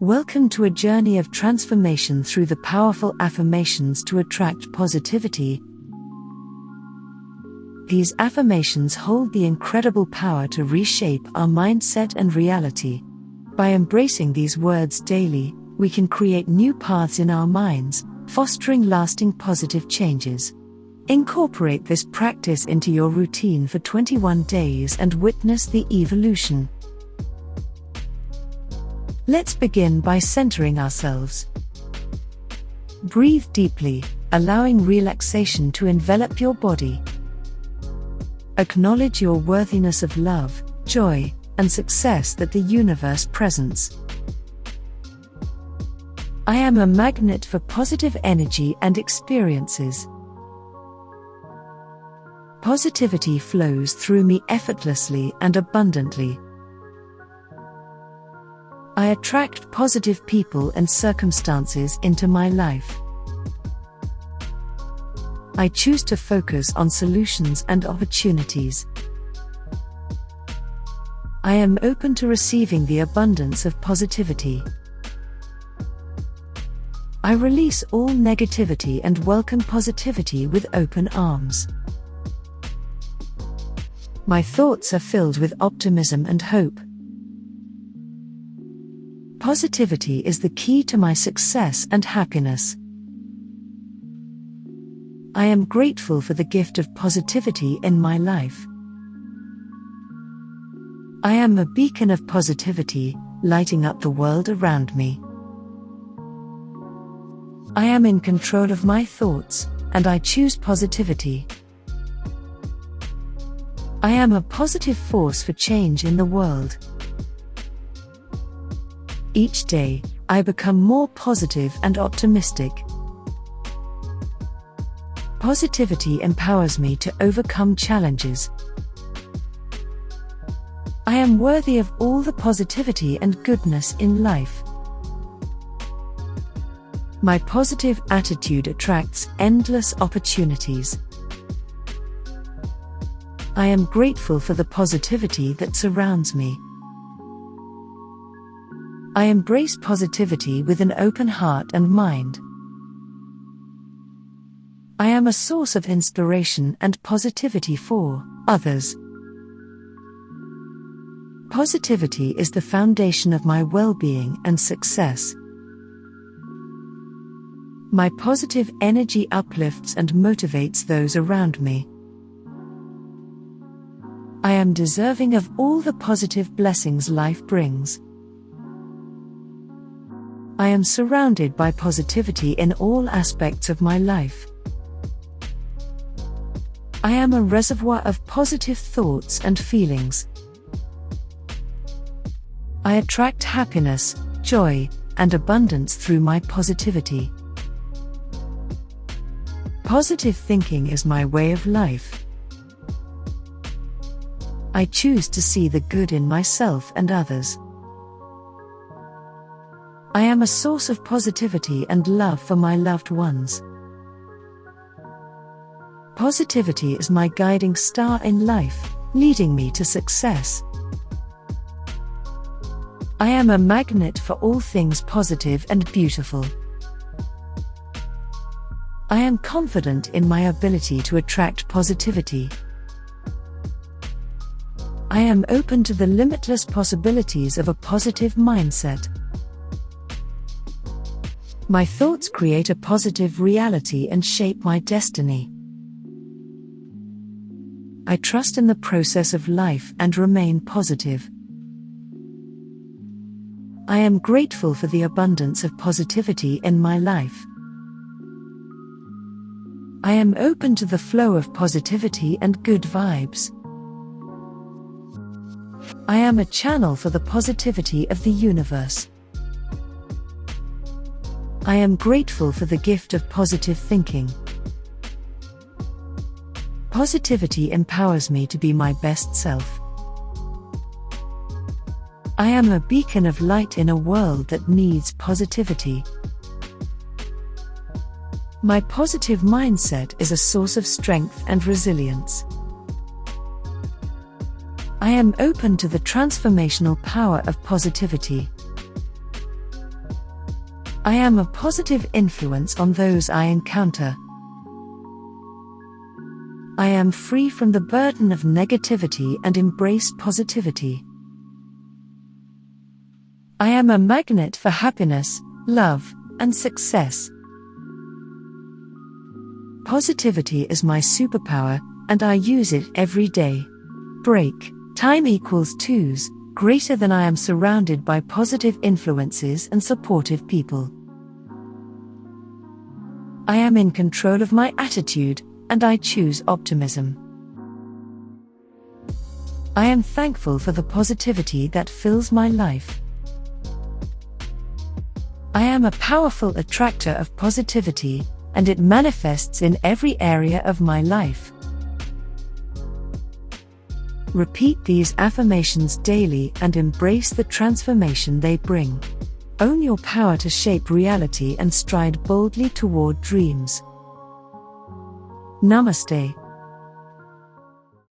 Welcome to a journey of transformation through the powerful affirmations to attract positivity. These affirmations hold the incredible power to reshape our mindset and reality. By embracing these words daily, we can create new paths in our minds, fostering lasting positive changes. Incorporate this practice into your routine for 21 days and witness the evolution. Let's begin by centering ourselves. Breathe deeply, allowing relaxation to envelop your body. Acknowledge your worthiness of love, joy, and success that the universe presents. I am a magnet for positive energy and experiences. Positivity flows through me effortlessly and abundantly. I attract positive people and circumstances into my life. I choose to focus on solutions and opportunities. I am open to receiving the abundance of positivity. I release all negativity and welcome positivity with open arms. My thoughts are filled with optimism and hope. Positivity is the key to my success and happiness. I am grateful for the gift of positivity in my life. I am a beacon of positivity, lighting up the world around me. I am in control of my thoughts, and I choose positivity. I am a positive force for change in the world. Each day, I become more positive and optimistic. Positivity empowers me to overcome challenges. I am worthy of all the positivity and goodness in life. My positive attitude attracts endless opportunities. I am grateful for the positivity that surrounds me. I embrace positivity with an open heart and mind. I am a source of inspiration and positivity for others. Positivity is the foundation of my well-being and success. My positive energy uplifts and motivates those around me. I am deserving of all the positive blessings life brings. I am surrounded by positivity in all aspects of my life. I am a reservoir of positive thoughts and feelings. I attract happiness, joy, and abundance through my positivity. Positive thinking is my way of life. I choose to see the good in myself and others. I am a source of positivity and love for my loved ones. Positivity is my guiding star in life, leading me to success. I am a magnet for all things positive and beautiful. I am confident in my ability to attract positivity. I am open to the limitless possibilities of a positive mindset. My thoughts create a positive reality and shape my destiny. I trust in the process of life and remain positive. I am grateful for the abundance of positivity in my life. I am open to the flow of positivity and good vibes. I am a channel for the positivity of the universe. I am grateful for the gift of positive thinking. Positivity empowers me to be my best self. I am a beacon of light in a world that needs positivity. My positive mindset is a source of strength and resilience. I am open to the transformational power of positivity. I am a positive influence on those I encounter. I am free from the burden of negativity and embrace positivity. I am a magnet for happiness, love, and success. Positivity is my superpower, and I use it every day. Break. Time equals 2's, greater than I am surrounded by positive influences and supportive people. I am in control of my attitude, and I choose optimism. I am thankful for the positivity that fills my life. I am a powerful attractor of positivity, and it manifests in every area of my life. Repeat these affirmations daily and embrace the transformation they bring. Own your power to shape reality and stride boldly toward dreams. Namaste.